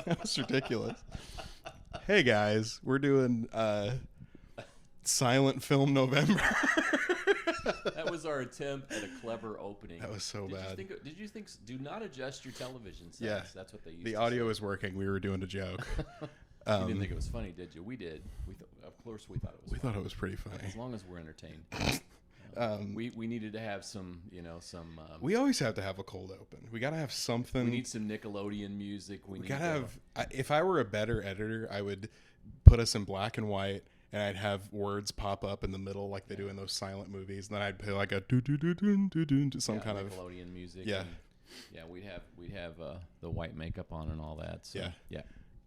That was ridiculous. Hey guys, we're doing Silent Film November. That was our attempt at a clever opening. That was so bad. Did you think? Do not adjust your television sets. Yeah, That's what they used. The audio was working. We were doing a joke. You didn't think it was funny, did you? We did. Of course, we thought it was. We thought it was pretty funny. As long as we're entertained. We needed to have some. We always have to have a cold open. We got to have something. We need some Nickelodeon music. We got to have. If I were a better editor, I would put us in black and white, and I'd have words pop up in the middle like they do in those silent movies. And then I'd play like a do do do do do do some kind of Nickelodeon music. Yeah, and, we'd have the white makeup on and all that. So, yeah.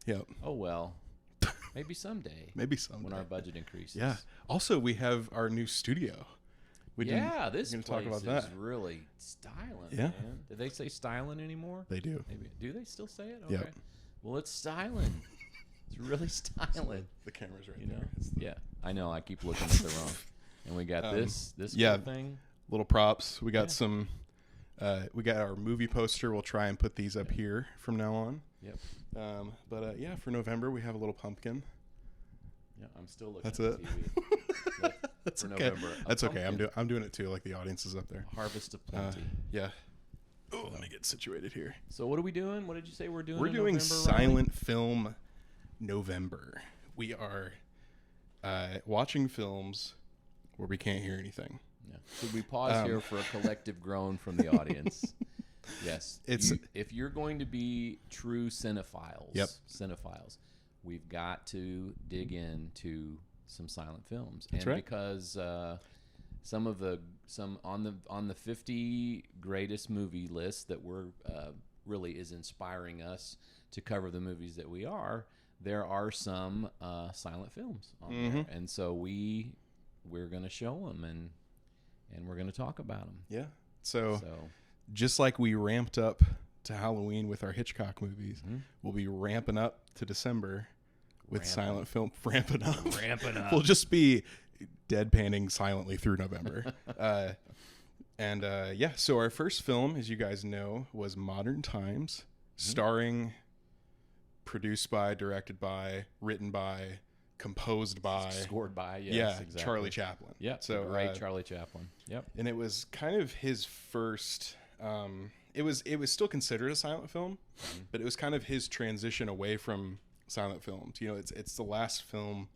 Yep. Oh well. Maybe someday. When our budget increases. Yeah. Also, we have our new studio. This place talk about is that. really styling, Yeah. man. Do they say styling anymore? They do. Maybe. Do they still say it? Okay. Yep. Well, it's styling. It's really styling. The camera's right there. Yeah. I know. I keep looking at the wrong. And we got this cool thing. Little props. We got some. We got our movie poster. We'll try and put these up here from now on. Yep. But for November we have a little pumpkin. Yeah, I'm still looking. That's at it. The TV. That's for okay. November. That's okay. I'm doing it too. Like the audience is up there. Harvest of plenty. Yeah. Oh, let me get situated here. So what are we doing? What did you say we're doing? We're doing November, Silent Film November. We are watching films where we can't hear anything. Yeah. Should we pause here for a collective groan from the audience? Yes. If you're going to be true cinephiles, we've got to dig into some silent films. That's and right. Because some on the 50 greatest movie list that we're really is inspiring us to cover the movies that we are, there are some silent films on there, and so we're going to show them and we're going to talk about them. Yeah. So just like we ramped up to Halloween with our Hitchcock movies, we'll be ramping up to December with silent film. Ramping up. We'll just be deadpanning silently through November. So our first film, as you guys know, was Modern Times, starring, produced by, directed by, written by, composed by, scored by, exactly. Charlie Chaplin. Yeah, so great Charlie Chaplin. Yep. And it was kind of his first. It was still considered a silent film, but it was kind of his transition away from silent films. You know, it's the last film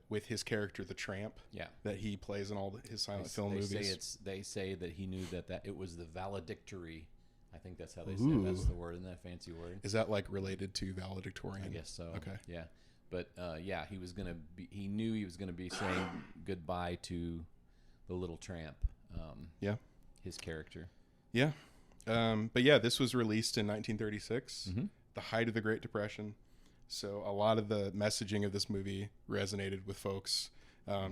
with his character, the Tramp, that he plays in all his silent film movies. They say that he knew that it was the valedictory. I think that's how they say it. That's the word. Isn't that a fancy word? Is that like related to valedictorian? I guess so. Okay. Yeah. But he knew he was gonna be saying goodbye to the little Tramp. His character. Yeah. This was released in 1936, the height of the Great Depression. So a lot of the messaging of this movie resonated with folks,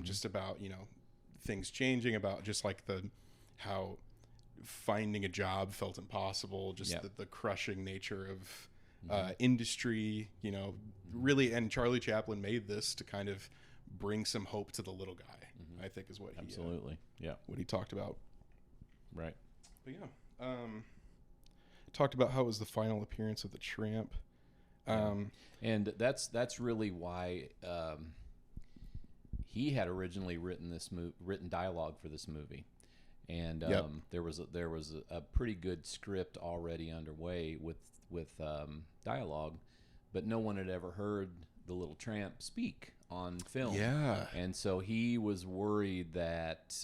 just about, things changing, about just like how finding a job felt impossible, just the crushing nature of industry, really. And Charlie Chaplin made this to kind of bring some hope to the little guy, I think is what he talked about. Right. But talked about how it was the final appearance of the Tramp. And that's really why he had originally written dialogue for this movie, and there was a pretty good script already underway with dialogue, but no one had ever heard the little Tramp speak on film. Yeah, and so he was worried that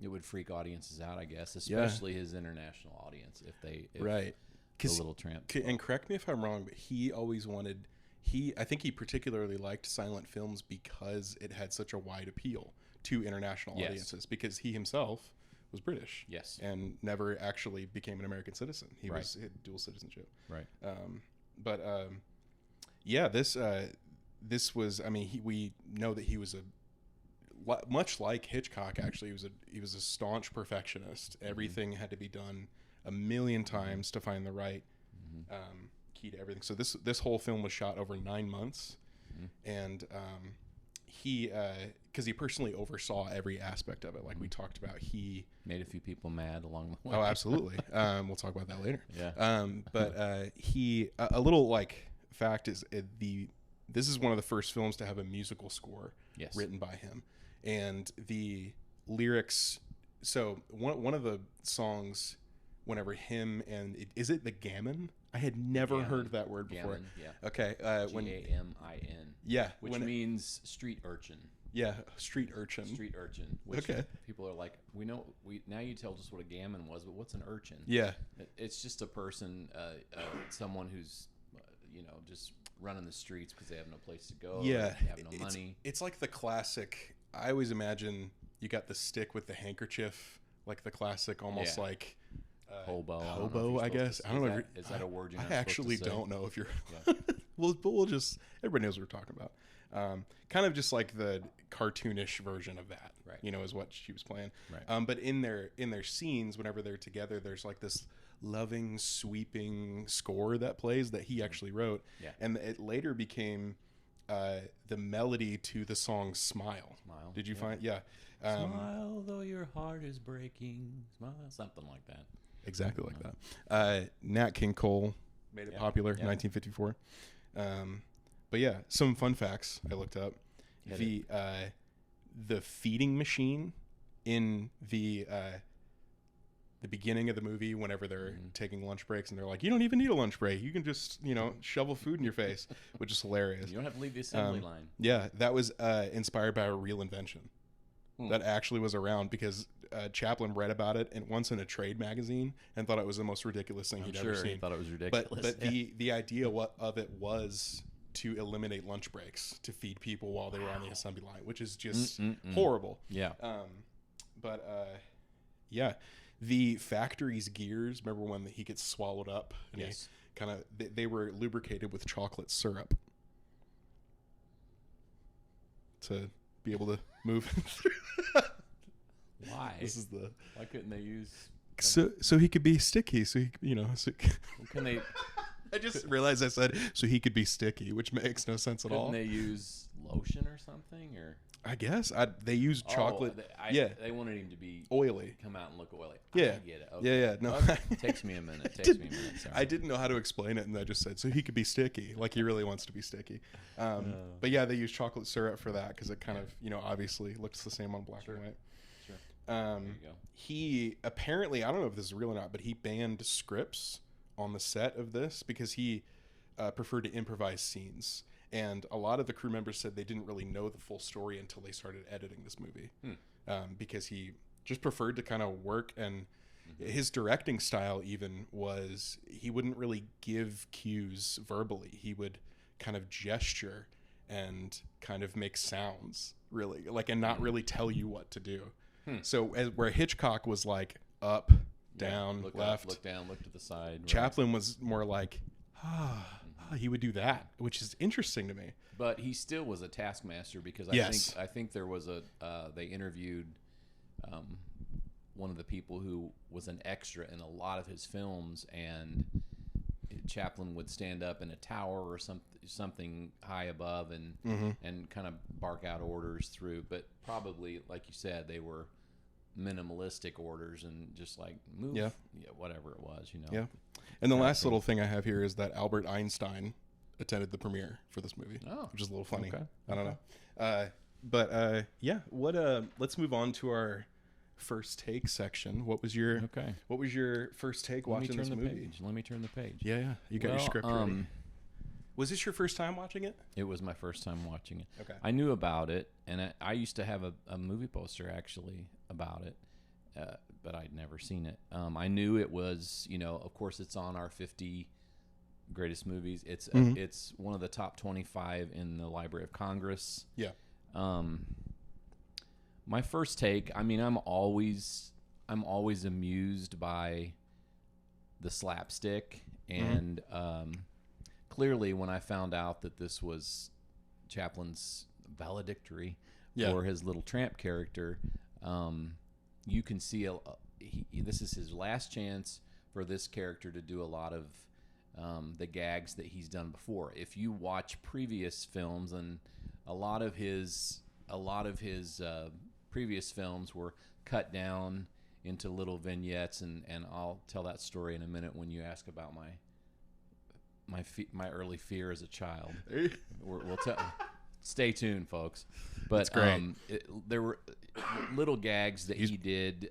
it would freak audiences out, I guess, especially his international audience if right. The little Tramp. And correct me if I'm wrong, but he always wanted. I think he particularly liked silent films because it had such a wide appeal to international audiences. Because he himself was British, and never actually became an American citizen. He had dual citizenship, right? This was. I mean, we know that he was much like Hitchcock. Actually, he was a staunch perfectionist. Everything had to be done a million times to find the right key to everything. So this whole film was shot over 9 months, and he because he personally oversaw every aspect of it, like we talked about. He made a few people mad along the way. Oh, absolutely. We'll talk about that later. Yeah. But he a little like fact is this is one of the first films to have a musical score written by him, and the lyrics. So one of the songs, whenever him and is it the gammon? I had never heard that word before. Gammon, yeah. Okay. Gamin. Yeah. Which means street urchin. Yeah, street urchin. Street urchin. Which people are like, we now you told us what a gammon was, but what's an urchin? Yeah. It's just a person, someone who's, just running the streets because they have no place to go. Yeah. They have no money. It's like the classic. I always imagine you got the stick with the handkerchief, like the classic, almost like. Hobo, I guess. I don't know. Is that a word you're not I actually supposed to say? don't know if you're. We'll just. Everybody knows what we're talking about. Kind of just like the cartoonish version of that. Right. Is what she was playing. Right. But in their scenes, whenever they're together, there's like this loving, sweeping score that plays that he actually wrote. Yeah. And it later became the melody to the song "Smile." Smile. Did you find? Yeah. Smile though your heart is breaking. Smile, something like that. Exactly like that. Nat King Cole made it popular in 1954. But yeah, some fun facts I looked up. The feeding machine in the beginning of the movie, whenever they're taking lunch breaks, and they're like, "You don't even need a lunch break. You can just shovel food in your face," which is hilarious. You don't have to leave the assembly line. Yeah, that was inspired by a real invention that actually was around because Chaplin read about it once in a trade magazine and thought it was the most ridiculous thing he'd ever seen. He thought it was ridiculous. But the idea of it was to eliminate lunch breaks to feed people while they were on the assembly line, which is just horrible. Yeah. Yeah, the factory's gears. Remember when he gets swallowed up? And yes. They were lubricated with chocolate syrup to be able to move through. Why? Why couldn't they use? So he could be sticky. So Can they? I just realized I said so he could be sticky, which makes no sense at all. Couldn't they use lotion or something? Or I guess they used chocolate. They wanted him to be oily. Come out and look oily. Yeah. I get it. Okay. Yeah. No, okay. Takes me a minute. Sorry. I didn't know how to explain it, and I just said so he could be sticky, like he really wants to be sticky. But yeah, they use chocolate syrup for that because it kind of obviously looks the same on black and white. Sure. There you go. He apparently, I don't know if this is real or not, but he banned scripts on the set of this because he preferred to improvise scenes. And a lot of the crew members said they didn't really know the full story until they started editing this movie because he just preferred to kind of work. And his directing style even was he wouldn't really give cues verbally. He would kind of gesture and kind of make sounds really and not really tell you what to do. So where Hitchcock was like up, down, look left, up, look down, look to the side. Chaplin was more like, he would do that, which is interesting to me. But he still was a taskmaster because I think there was they interviewed one of the people who was an extra in a lot of his films, and Chaplin would stand up in a tower or something high above and kind of bark out orders through. But probably, like you said, they were minimalistic orders and just like move, whatever it was, Yeah. And the last little thing I have here is that Albert Einstein attended the premiere for this movie, which is a little funny. Okay. I don't know. But let's move on to our first take section. What was your first take watching this movie? Let me turn the page. Yeah. You got your script ready. Was this your first time watching it? It was my first time watching it. Okay. I knew about it, and I used to have a movie poster actually about it, but I'd never seen it. I knew it was, of course, it's on our 50 greatest movies. It's it's one of the top 25 in the Library of Congress. Yeah. My first take, I mean, I'm always amused by the slapstick, and clearly when I found out that this was Chaplin's valedictory for his little Tramp character, you can see this is his last chance for this character to do a lot of the gags that he's done before. If you watch previous films and a lot of his previous films were cut down into little vignettes, and I'll tell that story in a minute when you ask about my early fear as a child. We'll tell. Stay tuned, folks. But That's great. There were little gags that he did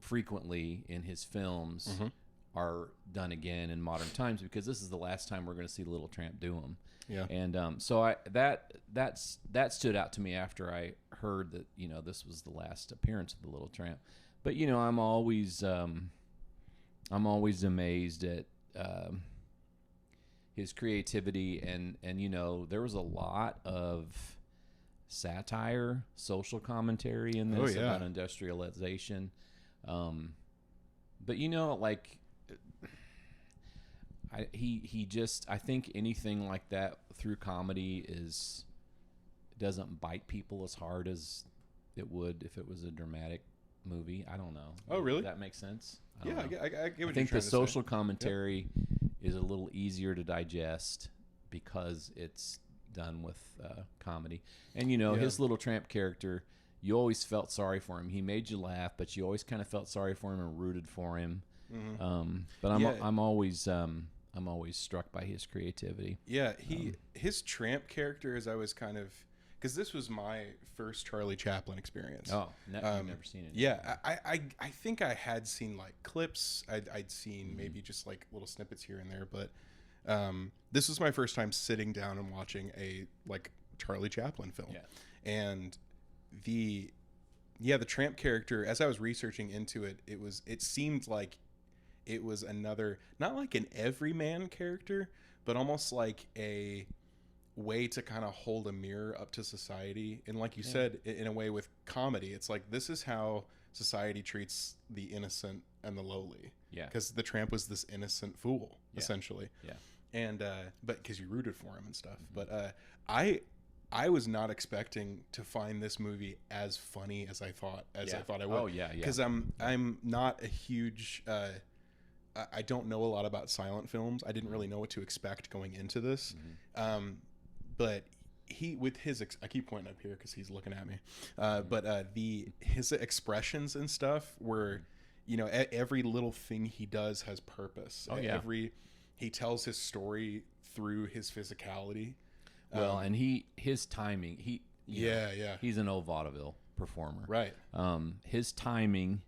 frequently in his films are done again in modern times, because this is the last time we're going to see Little Tramp do them. Yeah. And so that stood out to me after I heard that, you know, this was the last appearance of the Little Tramp. But, you know, I'm always amazed at his creativity, and you know, there was a lot of satire, social commentary in this about industrialization. But you know, like he just, I think anything like that through comedy doesn't bite people as hard as it would if it was a dramatic movie. I don't know. Oh, really? Does that make sense? I get what you're I think trying the to social say. commentary is a little easier to digest because it's done with comedy. And, you know, his Little Tramp character, you always felt sorry for him. He made you laugh, but you always kind of felt sorry for him and rooted for him. But I'm always struck by his creativity. Yeah, his Tramp character, as I was kind of, because this was my first Charlie Chaplin experience. Oh, you've never seen it? Yeah, I think I had seen like clips. I'd seen maybe just like little snippets here and there, but this was my first time sitting down and watching a like Charlie Chaplin film. Yeah. And the Tramp character, as I was researching into it, it seemed like it was another, not like an everyman character, but almost like a way to kind of hold a mirror up to society. And like you said, in a way with comedy, it's like, this is how society treats the innocent and the lowly. Yeah. Because the Tramp was this innocent fool, essentially. Yeah. And, but because you rooted for him and stuff. But I was not expecting to find this movie as funny as I thought I would. Oh, yeah. Because I'm not a huge, I don't know a lot about silent films. I didn't really know what to expect going into this. But I keep pointing up here because he's looking at me. But his expressions and stuff were, you know, every little thing he does has purpose. Oh, yeah. He tells his story through his physicality. Well, and his timing, he's an old vaudeville performer. Right. His timing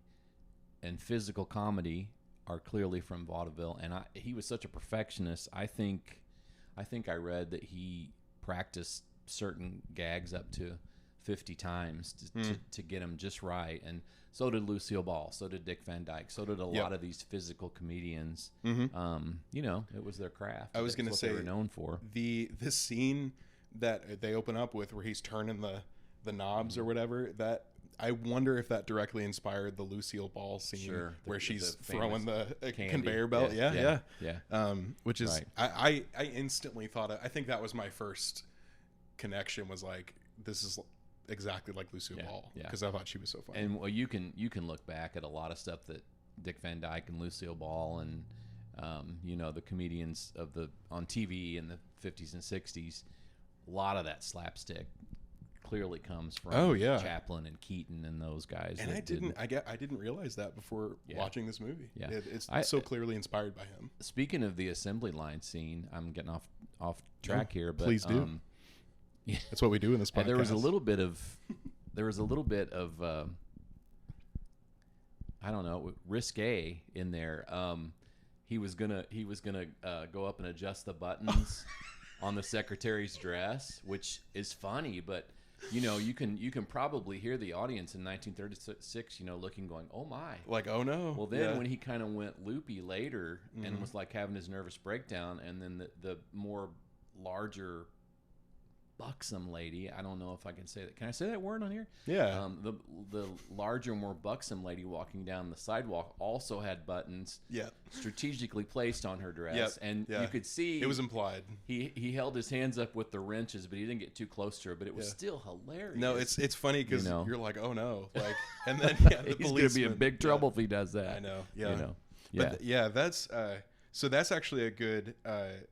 and physical comedy are clearly from vaudeville, and he was such a perfectionist. I think I read that he practiced certain gags up to 50 times to get them just right, and so did Lucille Ball, so did Dick Van Dyke, so did a lot of these physical comedians. You know, it was their craft. I was going to say, they were known for this scene that they open up with, where he's turning the knobs or whatever, that I wonder if that directly inspired the Lucille Ball scene, where she's throwing the conveyor belt. Yeah. Which is, right. I instantly thought, I think that was my first connection, was like, this is exactly like Lucille Ball, because I thought she was so funny. And well, you can look back at a lot of stuff that Dick Van Dyke and Lucille Ball and you know, the comedians on TV in the 50s and 60s, a lot of that slapstick clearly comes from Chaplin and Keaton and those guys. And I didn't realize that before watching this movie. Yeah. It's so clearly inspired by him. Speaking of the assembly line scene, I'm getting off track here, but please do. That's what we do in this podcast. There was a little bit of I don't know, risque in there. He was gonna go up and adjust the buttons on the secretary's dress, which is funny, but you know, you can probably hear the audience in 1936, you know, looking, going, oh my, like, oh no. Well, then when he kind of went loopy later and was like having his nervous breakdown, and then the more larger, buxom lady, I don't know if I can say that. Can I say that word on here? Yeah. The larger, more buxom lady walking down the sidewalk also had buttons strategically placed on her dress, and you could see it was implied. He held his hands up with the wrenches, but he didn't get too close to her. But it was still hilarious. No, it's funny because you're like, oh no, like, and then he's gonna be in big trouble if he does that. I know. Yeah. You know. But that's So that's actually a good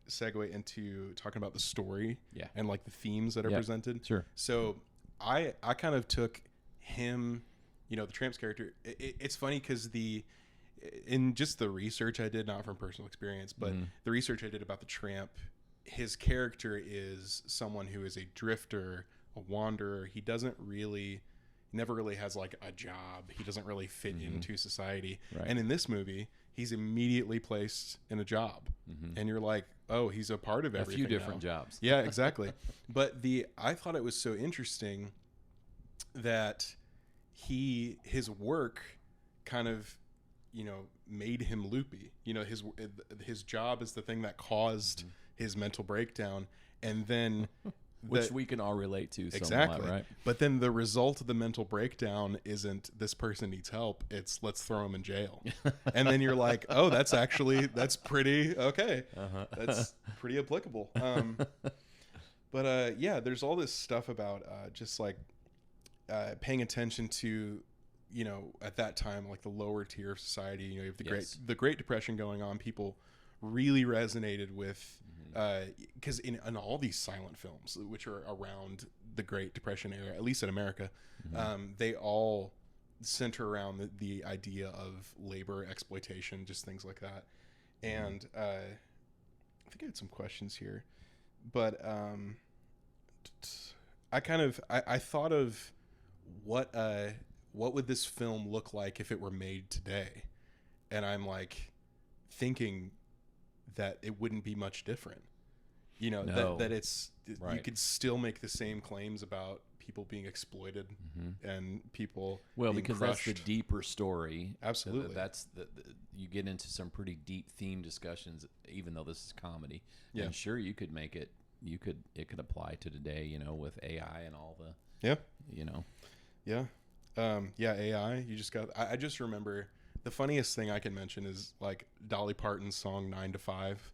segue into talking about the story and like the themes that are presented. Sure. So I kind of took him, the Tramp's character. It's funny because in just the research I did, not from personal experience, but the research I did about the Tramp, his character is someone who is a drifter, a wanderer. He never really has like a job. He doesn't really fit into society. Right. And in this movie, he's immediately placed in a job, and you're like, oh, he's a part of everything. A few different jobs. Yeah, exactly. But I thought it was so interesting that his work kind of, made him loopy. His job is the thing that caused his mental breakdown, and then which we can all relate to somewhat, exactly, right? But then the result of the mental breakdown isn't this person needs help, it's let's throw him in jail. And then you're like, oh, that's pretty okay. That's pretty applicable. But there's all this stuff about just like paying attention to, at that time, like the lower tier of society. You have the Great Depression going on. People really resonated with, because in all these silent films, which are around the Great Depression era, at least in America, they all center around the idea of labor exploitation, just things like that. And I think I had some questions here, but I thought of what would this film look like if it were made today, and I'm like thinking that it wouldn't be much different. That it's right. You could still make the same claims about people being exploited and people being because crushed. That's the deeper story. Absolutely. That's you get into some pretty deep theme discussions, even though this is comedy. Yeah. And sure, you could make it. It could apply to today, with AI and all the. Yeah. Yeah. AI. You just got. I just remember. The funniest thing I can mention is like Dolly Parton's song 9 to 5.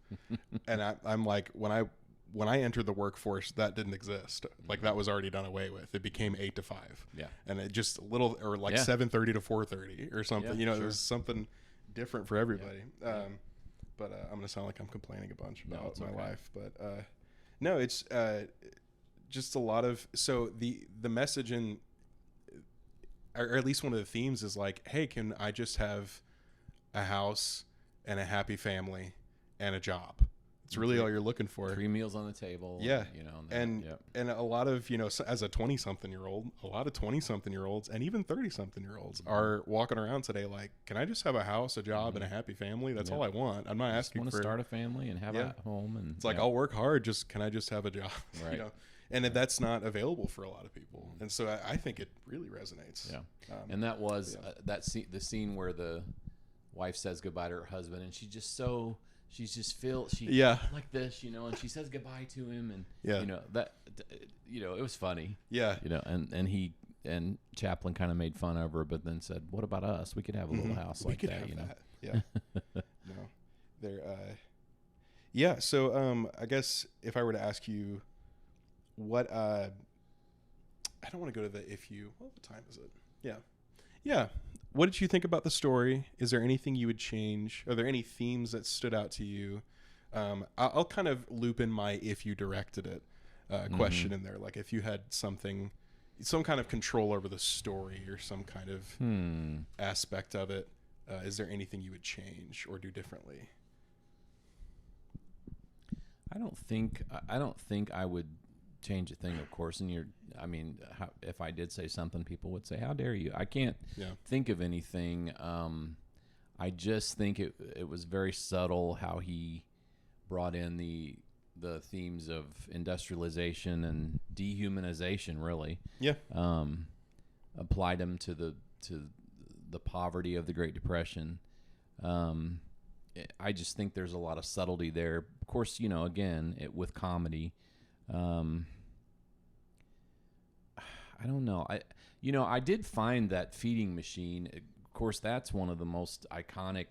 And I'm like, when I entered the workforce, that didn't exist. Like that was already done away with. It became 8 to 5. Yeah. And it just a little, or like 7:30 to 4:30 or something, sure. It was something different for everybody. Yeah. But I'm going to sound like I'm complaining a bunch about my life, but no, it's just a lot of, so the message in, or at least one of the themes is like, hey, can I just have a house and a happy family and a job? It's really all you're looking for. 3 meals on the table. Yeah. And a lot of, as a 20-something-year-old, a lot of 20-something-year-olds and even 30-something-year-olds are walking around today like, can I just have a house, a job, and a happy family? That's all I want. I'm not asking for... I want to start a family and have a home. And it's like, I'll work hard. Can I just have a job? Right. And that's not available for a lot of people. And so I think it really resonates. Yeah. And that was the scene where the wife says goodbye to her husband, and she just like this, and she says goodbye to him, and it was funny. Yeah. And Chaplin kind of made fun of her, but then said, "What about us? We could have a little house like that." Yeah. No. So I guess if I were to ask you, what I don't want to go to the what time is it? Yeah. What did you think about the story? Is there anything you would change? Are there any themes that stood out to you? I'll kind of loop in my if you directed it question in there, like if you had some kind of control over the story or some kind of aspect of it, is there anything you would change or do differently? I don't think I would change a thing, of course. And if I did say something, people would say, "How dare you?" I can't think of anything. I just think it was very subtle how he brought in the themes of industrialization and dehumanization. Really, applied them to the poverty of the Great Depression. I just think there's a lot of subtlety there. Of course, again, with comedy. I don't know. I did find that feeding machine. Of course, that's one of the most iconic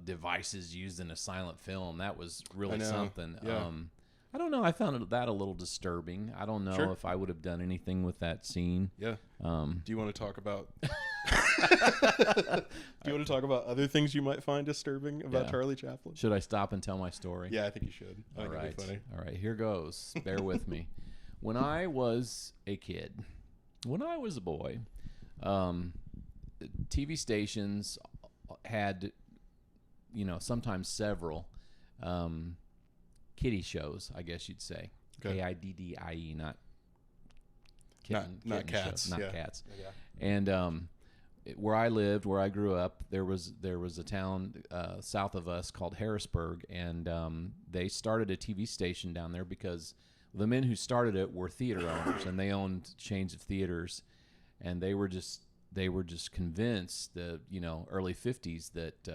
devices used in a silent film. That was really something. Yeah. I don't know. I found that a little disturbing. I don't know if I would have done anything with that scene. Yeah. Do you want to talk about? Do you want to talk about other things you might find disturbing about Charlie Chaplin? Should I stop and tell my story? Yeah, I think you should. All right. It'd be funny. All right, here goes. Bear with me. When I was a kid, when I was a boy, TV stations had, sometimes several kiddie shows, I guess you'd say. Okay. Kiddie, not kitten, not cats. shows, not yeah. cats. Yeah. And where I lived, where I grew up, there was a town south of us called Harrisburg, and they started a TV station down there because the men who started it were theater owners, and they owned chains of theaters, and they were just convinced the early 50s that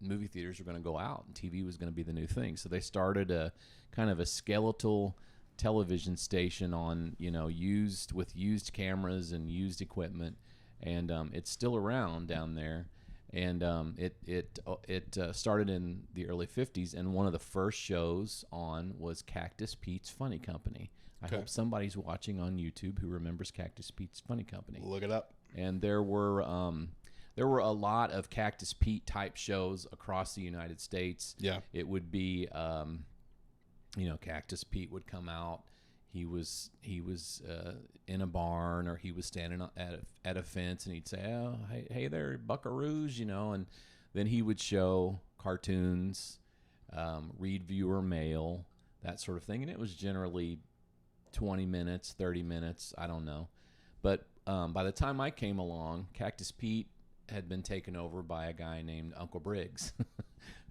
movie theaters were going to go out and TV was going to be the new thing. So they started a kind of a skeletal television station on used cameras and used equipment, and it's still around down there. And it started in the early 50s, and one of the first shows on was Cactus Pete's Funny Company. I hope somebody's watching on YouTube who remembers Cactus Pete's Funny Company. Look it up. And there were a lot of Cactus Pete type shows across the United States. Yeah, it would be Cactus Pete would come out. He was in a barn, or he was standing at a fence, and he'd say, "Oh, hey there, buckaroos," and then he would show cartoons, read viewer mail, that sort of thing, and it was generally 20 minutes, 30 minutes, I don't know. But by the time I came along, Cactus Pete had been taken over by a guy named Uncle Briggs,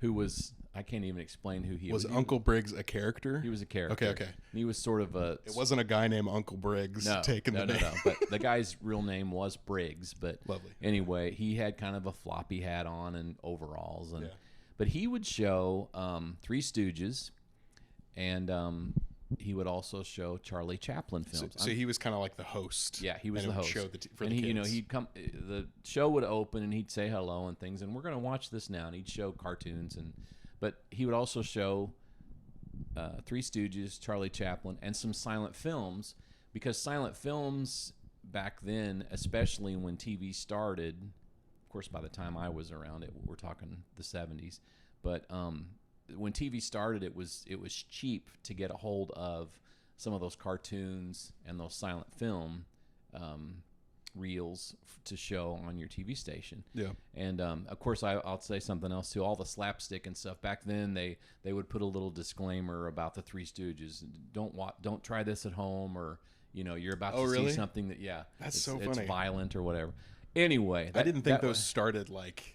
who was, I can't even explain who he was. Was Uncle Briggs a character? He was a character. Okay. And he was sort of a... It wasn't a guy named Uncle Briggs taking the name. No. But the guy's real name was Briggs. But lovely. Anyway, he had kind of a floppy hat on and overalls. But he would show Three Stooges, and he would also show Charlie Chaplin films. So he was kind of like the host. Yeah, he was the host. Show for and the he, kids. he'd come. The show would open, and he'd say hello and things, and we're going to watch this now. And he'd show cartoons, but he would also show Three Stooges, Charlie Chaplin, and some silent films, because silent films back then, especially when TV started, of course, by the time I was around, we're talking the 70s, but when TV started, it was cheap to get a hold of some of those cartoons and those silent film reels to show on your TV station. Yeah. And of course, I'll say something else too. All the slapstick and stuff back then, they would put a little disclaimer about the Three Stooges. Don't try this at home, or you're about to see something that that's so funny. It's violent or whatever. Anyway, I didn't think those started like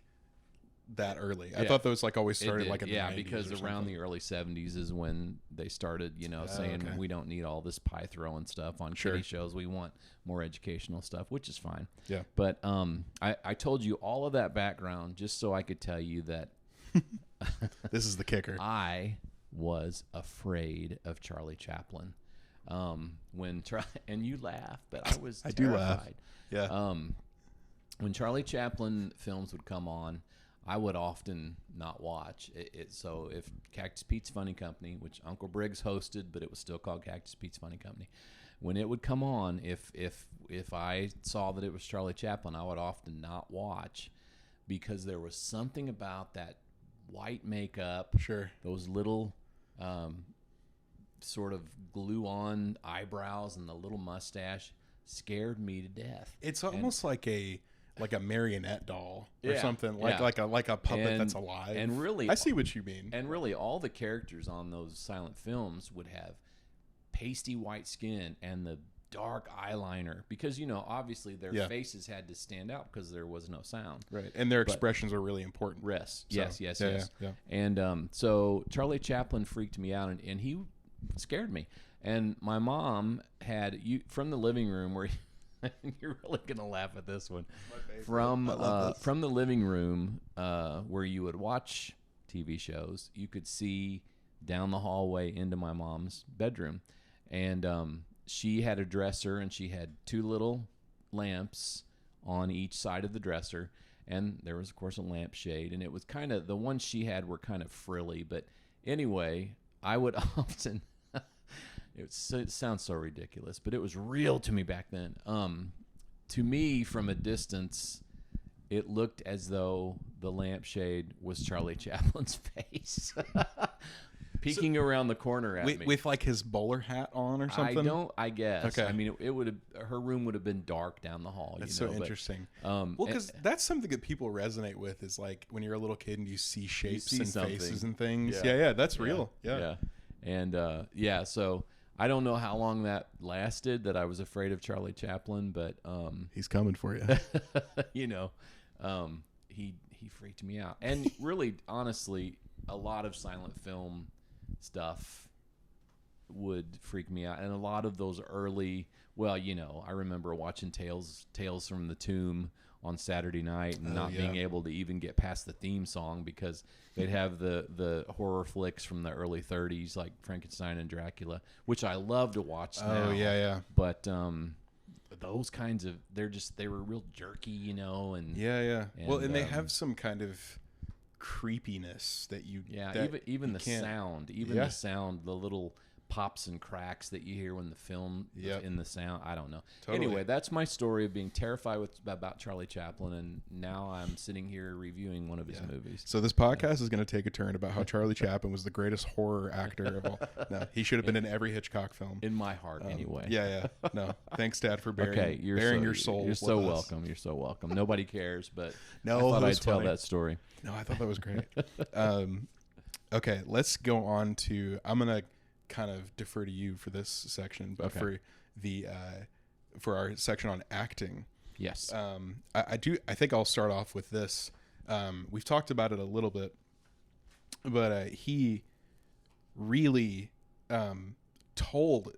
that early. I thought those always started like in the 90s because or around something. the early 70s is when they started, saying we don't need all this pie throwing stuff on kiddie shows. We want more educational stuff, which is fine. Yeah. But I told you all of that background just so I could tell you that this is the kicker. I was afraid of Charlie Chaplin. And you laugh, but I was terrified. do laugh. Yeah. When Charlie Chaplin films would come on, I would often not watch it. So if Cactus Pete's Funny Company, which Uncle Briggs hosted, but it was still called Cactus Pete's Funny Company, when it would come on, if I saw that it was Charlie Chaplin, I would often not watch, because there was something about that white makeup, those little sort of glue-on eyebrows and the little mustache scared me to death. It's almost like a marionette doll or something, like a puppet that's alive. And really, I see what you mean. And really, all the characters on those silent films would have pasty white skin and the dark eyeliner, because obviously their faces had to stand out because there was no sound. Right, and their expressions were really important. Yes. And so Charlie Chaplin freaked me out, and he scared me. And my mom had from the living room where. You're really gonna laugh at this one. From the living room where you would watch TV shows, you could see down the hallway into my mom's bedroom, and she had a dresser, and she had two little lamps on each side of the dresser, and there was of course a lampshade, and it was kind of, the ones she had were kind of frilly, but anyway, I would often. It sounds so ridiculous, but it was real to me back then. To me, from a distance, it looked as though the lampshade was Charlie Chaplin's face. Peeking around the corner at me. With like his bowler hat on or something? I guess. Okay. I mean, it would have, her room would have been dark down the hall. That's you know, so interesting. Well, because that's something that people resonate with is like when you're a little kid and you see shapes and faces and things. Yeah, that's real. Yeah. And so I don't know how long that lasted, that I was afraid of Charlie Chaplin, but he's coming for you. you know, he freaked me out. And really, honestly, a lot of silent film stuff would freak me out, and a lot of those early, well, you know, I remember watching Tales from the Tomb on Saturday night and not being able to even get past the theme song because they'd have the horror flicks from the early 30s like Frankenstein and Dracula, which I love to watch now. But those kinds of, they were real jerky, you know, and well, and they have some kind of creepiness that you even the sound, the sound, the little pops and cracks that you hear when the film is in the sound. I don't know. Totally. Anyway, that's my story of being terrified about Charlie Chaplin, and now I'm sitting here reviewing one of his movies. So this podcast is going to take a turn about how Charlie Chaplin was the greatest horror actor of all. No, he should have been in every Hitchcock film. In my heart, anyway. No, thanks, Dad, for bearing your soul. You're so welcome. You're so welcome. Nobody cares, but no, I thought I'd tell that story. No, I thought that was great. Okay, let's go on to. I'm gonna kind of defer to you for this section, but for the for our section on acting, yes, I think I'll start off with this. We've talked about it a little bit, but he really told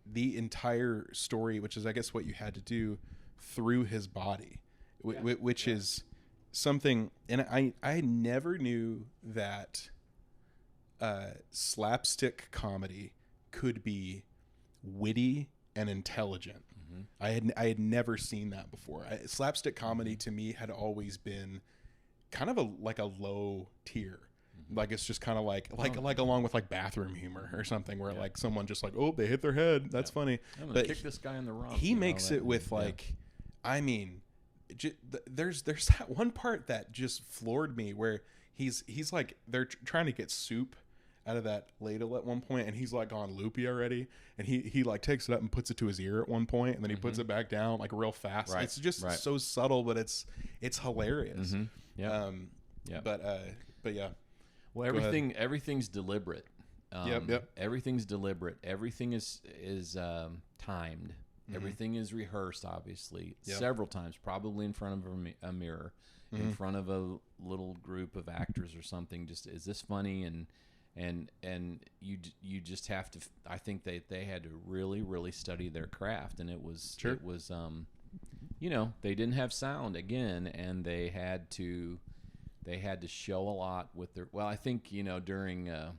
the entire story, which is, I guess, what you had to do through his body, which is something. And I never knew that slapstick comedy could be witty and intelligent. Mm-hmm. I had never seen that before. Slapstick comedy to me had always been kind of like a low tier. Mm-hmm. Like it's just kind of like along with like bathroom humor or something where like someone just like, oh, they hit their head. That's funny. I'm gonna kick this guy in the rump. He makes it with like, I mean, there's that one part that just floored me where he's like they're trying to get soup out of that ladle at one point, and he's like gone loopy already, and he like takes it up and puts it to his ear at one point, and then he puts it back down like real fast. It's just so subtle, but it's hilarious. But yeah. Well, everything's deliberate. Everything's deliberate. Everything is timed. Mm-hmm. Everything is rehearsed, obviously, several times, probably in front of a mirror, in front of a little group of actors or something. Just, is this funny? And you just have to. I think they had to really study their craft, and it was you know, they didn't have sound again, and they had to show a lot with their. Well, I think, you know, during I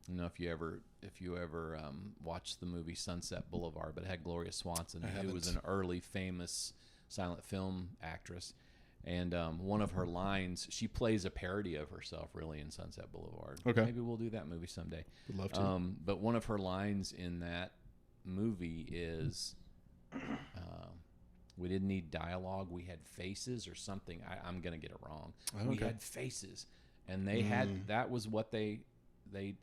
don't know if you ever watched the movie Sunset Boulevard, but it had Gloria Swanson, who was an early famous silent film actress. And one of her lines, she plays a parody of herself, really, in Sunset Boulevard. Okay. Maybe we'll do that movie someday. Would love to. But one of her lines in that movie is, we didn't need dialogue, we had faces or something. I'm going to get it wrong. Okay. We had faces. And they had, that was what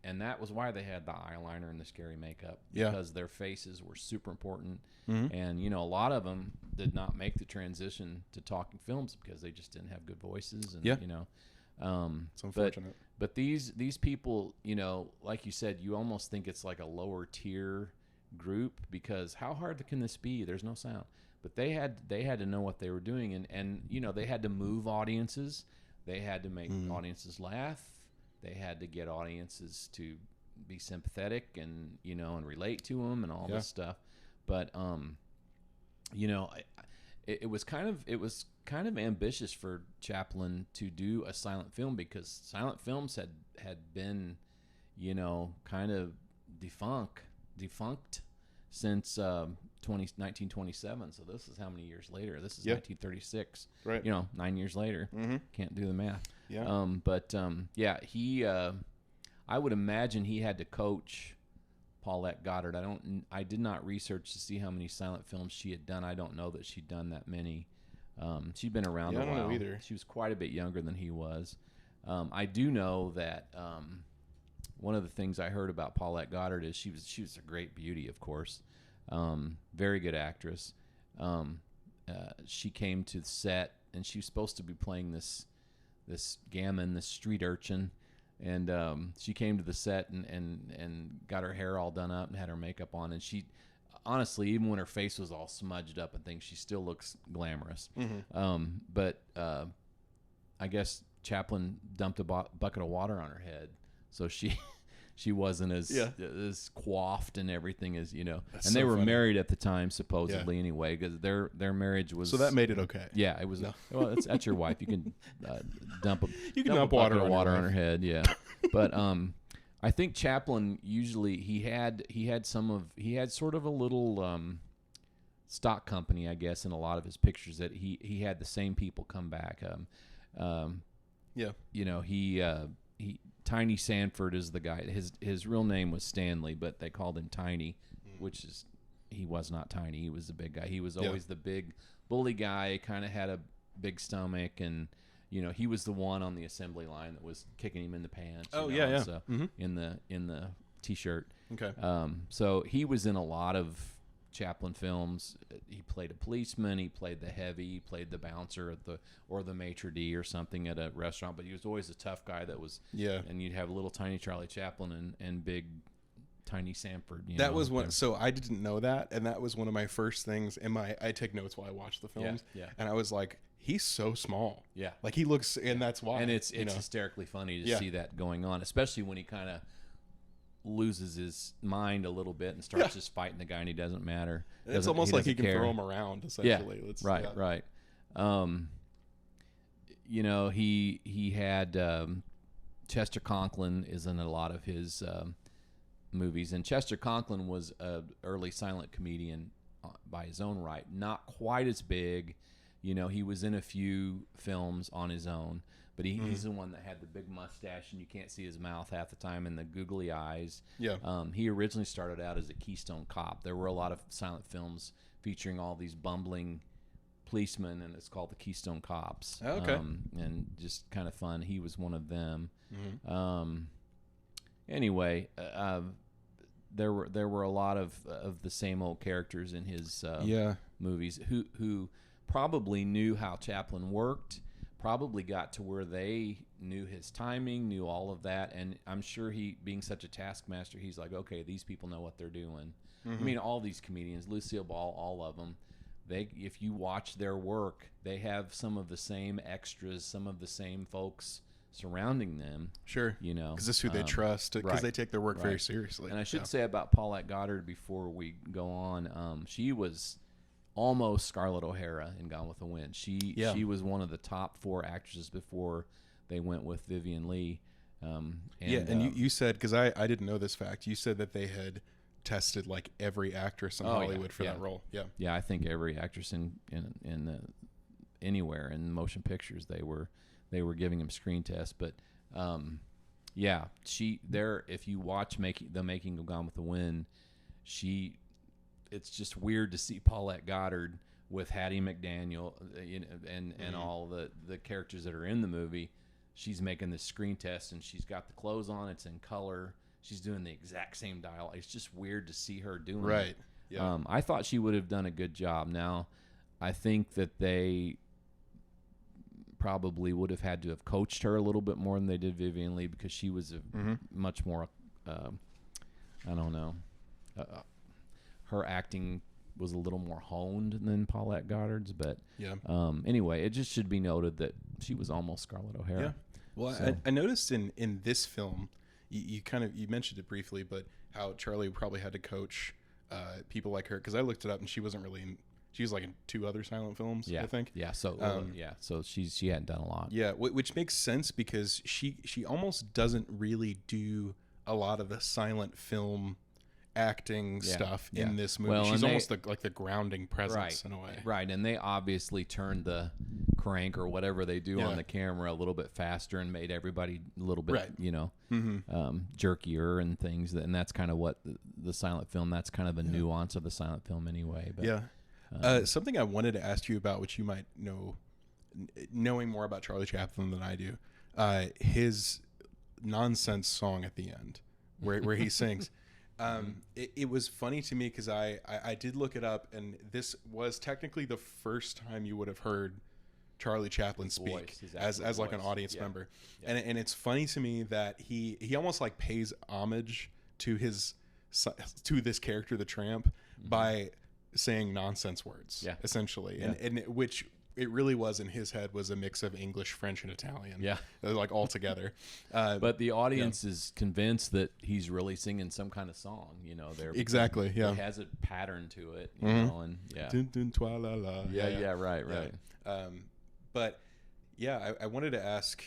and that was why they had the eyeliner and the scary makeup, because their faces were super important. Mm-hmm. And, you know, a lot of them did not make the transition to talking films because they just didn't have good voices. And, you know, it's unfortunate. But these people, you know, like you said, you almost think it's like a lower tier group, because how hard can this be? There's no sound. But they had to know what they were doing, and you know, they had to move audiences. They had to make audiences laugh. They had to get audiences to be sympathetic and, you know, and relate to them and all this stuff. But you know, it was kind of ambitious for Chaplin to do a silent film, because silent films had been, you know, kind of defunct since 1927. So this is how many years later? This is 1936. Right. You know, 9 years later. Mm-hmm. Can't do the math. Yeah. He. I would imagine he had to coach Paulette Goddard. I did not research to see how many silent films she had done. I don't know that she'd done that many. She'd been around Yeah, a I don't while. know either. She was quite a bit younger than he was. I do know that one of the things I heard about Paulette Goddard is she was a great beauty, of course, very good actress. She came to the set and she was supposed to be playing this gamin, this street urchin, and she came to the set and got her hair all done up and had her makeup on, and she honestly, even when her face was all smudged up and things, she still looks glamorous. But I guess Chaplin dumped a bucket of water on her head, so she wasn't as coiffed and everything as That's and so they were funny. married at the time, supposedly, anyway, because their marriage was. So that made it okay. Yeah, it was. No. Well, that's your wife. You can dump dump a water bucket of on your water on wife. her head. Yeah, but I think Chaplin usually he had sort of a little stock company, I guess, in a lot of his pictures that he had the same people come back. He Tiny Sanford is the guy. His real name was Stanley, but they called him Tiny, which is he was not tiny. He was the big guy. He was always the big bully guy. Kind of had a big stomach, and he was the one on the assembly line that was kicking him in the pants. So in the t-shirt. Okay. So he was in a lot of Chaplin films. He played a policeman. He played the heavy. He played the bouncer or the maitre d' or something at a restaurant. But he was always a tough guy that was. Yeah. And you'd have little tiny Charlie Chaplin and big Tiny Sanford. That was one. So I didn't know that, and that was one of my first things. I take notes while I watch the films. Yeah. And I was like, he's so small. Yeah. Like he looks, and that's why. And it's hysterically funny to see that going on, especially when he kind of loses his mind a little bit and starts just fighting the guy, and he doesn't matter. It's almost like he can throw him around, essentially. Right. He had Chester Conklin is in a lot of his movies, and Chester Conklin was an early silent comedian by his own right, not quite as big. He was in a few films on his own, but he's the one that had the big mustache and you can't see his mouth half the time and the googly eyes. Yeah. He originally started out as a Keystone Cop. There were a lot of silent films featuring all these bumbling policemen, and it's called the Keystone Cops. Oh, okay. And just kind of fun. He was one of them. Anyway, there were a lot of the same old characters in his movies who probably knew how Chaplin worked, probably got to where they knew his timing, knew all of that, and I'm sure he, being such a taskmaster, he's like, okay, these people know what they're doing. I mean, all these comedians, Lucille Ball, all of them, if you watch their work, they have some of the same extras, some of the same folks surrounding them. Sure. Because this is who they trust, because they take their work very seriously. And I should say about Paulette Goddard before we go on, she was almost Scarlett O'Hara in Gone with the Wind. She was one of the top 4 actresses before they went with Vivien Leigh. And you said, because I didn't know this fact, you said that they had tested like every actress in Hollywood for that role. Yeah, I think every actress in anywhere in motion pictures they were giving him screen tests. But if you watch the making of Gone with the Wind, it's just weird to see Paulette Goddard with Hattie McDaniel, and all the characters that are in the movie. She's making this screen test, and she's got the clothes on. It's in color. She's doing the exact same dialogue. It's just weird to see her doing it. Right. Yeah. I thought she would have done a good job. Now, I think that they probably would have had to have coached her a little bit more than they did Vivien Leigh, because she was much more, I don't know, her acting was a little more honed than Paulette Goddard's. But anyway, it just should be noted that she was almost Scarlett O'Hara. Yeah. Well, so. I noticed in this film, you mentioned it briefly, but how Charlie probably had to coach people like her, because I looked it up and she wasn't really in. She was like in 2 other silent films, I think. Yeah. So so she hadn't done a lot. Yeah, which makes sense, because she almost doesn't really do a lot of the silent film acting stuff in this movie. Well, she's almost like the grounding presence in a way. Right, and they obviously turned the crank or whatever they do on the camera a little bit faster and made everybody a little bit, jerkier and things. And that's kind of what the silent film, that's kind of the nuance of the silent film anyway. But, Something I wanted to ask you about, which you might know, knowing more about Charlie Chaplin than I do, his nonsense song at the end, where he sings. It was funny to me because I did look it up, and this was technically the first time you would have heard Charlie Chaplin speak as like an audience member. Yeah. And it's funny to me that he almost like pays homage to this character, the Tramp, by saying nonsense words, essentially. And which it really was in his head was a mix of English, French, and Italian. Yeah. Like all together. But the audience is convinced that he's really singing some kind of song, you know. Exactly, yeah. It has a pattern to it, you know, and Dun, dun, twa, la, la. Right. But yeah, I wanted to ask,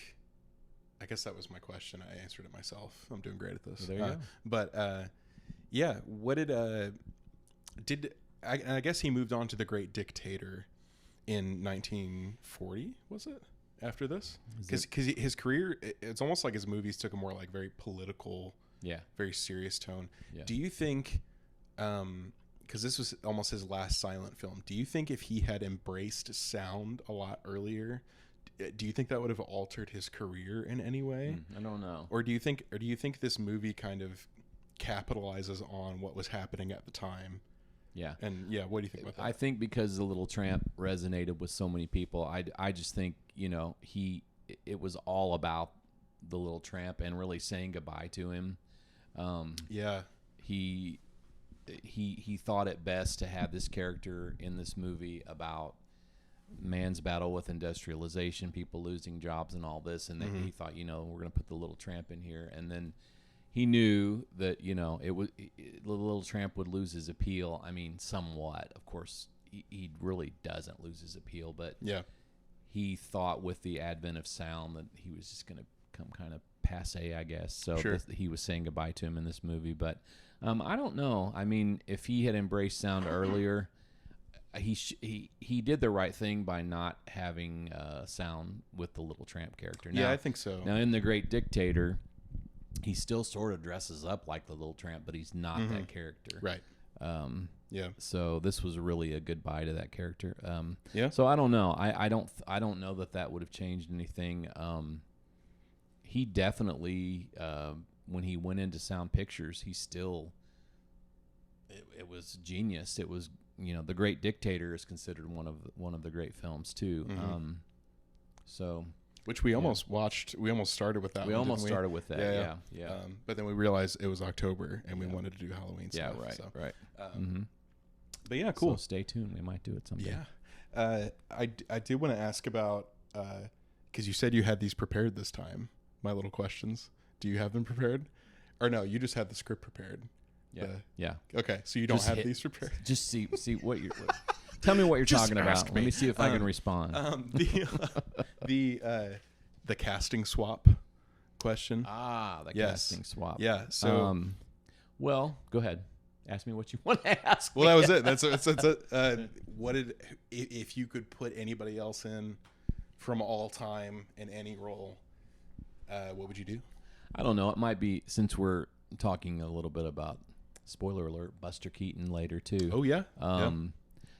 I guess that was my question. I answered it myself. I'm doing great at this. Well, there you go. But yeah, what I guess he moved on to The Great Dictator in 1940, was it? After this? Because his career, it's almost like his movies took a more like very political, very serious tone. Yeah. Do you think, because this was almost his last silent film, do you think if he had embraced sound a lot earlier, do you think that would have altered his career in any way? I don't know. Or do you think this movie kind of capitalizes on what was happening at the time? Yeah. And what do you think about that? I think because The Little Tramp resonated with so many people, I just think, you know, it was all about The Little Tramp and really saying goodbye to him. He thought it best to have this character in this movie about man's battle with industrialization, people losing jobs and all this, and then he thought, you know, we're going to put The Little Tramp in here, and then he knew that, you know, The Little Tramp would lose his appeal. I mean, somewhat. Of course, he really doesn't lose his appeal, but he thought with the advent of sound that he was just going to become kind of passe, I guess. So he was saying goodbye to him in this movie. But I don't know. I mean, if he had embraced sound earlier, he did the right thing by not having sound with the Little Tramp character. Now, I think so. Now, in The Great Dictator, he still sort of dresses up like the Little Tramp, but he's not that character. Right. So this was really a goodbye to that character. So I don't know. I don't know that would have changed anything. He definitely, when he went into Sound Pictures, he still, it was genius. It was, you know, The Great Dictator is considered one of the great films too. Which we almost watched. We almost started with that. We almost started with that. Yeah. But then we realized it was October, and we wanted to do Halloween stuff. Yeah, right. So. Right. But yeah, cool. So stay tuned. We might do it someday. Yeah. I did want to ask about, because you said you had these prepared this time. My little questions. Do you have them prepared, or no? You just had the script prepared. Yeah. Okay, so you don't have these prepared. Just see what you're. Tell me what you're talking about. Let me see if I can respond. The casting swap question. The casting swap. Yeah. So, well, go ahead. Ask me what you want to ask. Well, that was it. That's it. If you could put anybody else in from all time in any role, what would you do? I don't know. It might be, since we're talking a little bit about, spoiler alert, Buster Keaton later too. Oh yeah.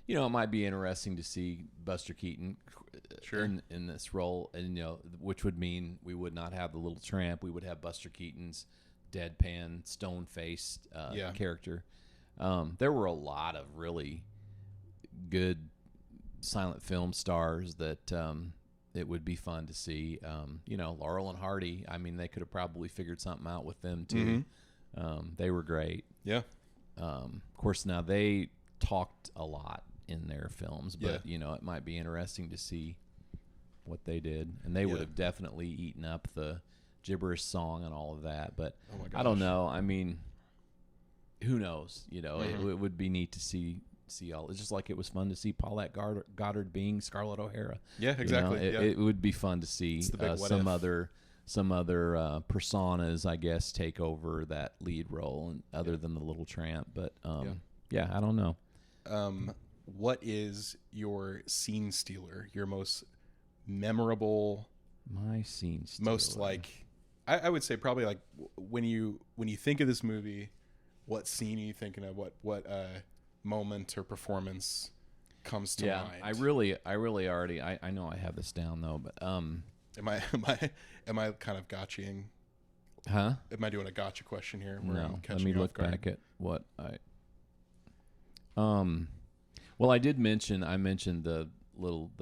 You know, it might be interesting to see Buster Keaton in this role, and, you know, which would mean we would not have the Little Tramp. We would have Buster Keaton's deadpan, stone-faced character. There were a lot of really good silent film stars that it would be fun to see. You know, Laurel and Hardy. I mean, they could have probably figured something out with them too. They were great. Yeah. Of course, now they talked a lot in their films, but you know, it might be interesting to see what they did, and they would have definitely eaten up the gibberish song and all of that. But I don't know. I mean, who knows? You know, it would be neat to see all. It's just like it was fun to see Paulette Goddard being Scarlett O'Hara. Yeah, exactly. You know, it would be fun to see some other personas, I guess, take over that lead role, and other than the Little Tramp. But I don't know. What is your scene stealer? Your most memorable? My scene stealer. Most like, I would say probably like when you think of this movie, what scene are you thinking of? What moment or performance comes to Yeah, mind. I really already. I know I have this down though, but Am I kind of gotchaing? huh? Am I doing a gotcha question here? Where I'm No, catching let me you off look guard? back at what I. Well, I mentioned the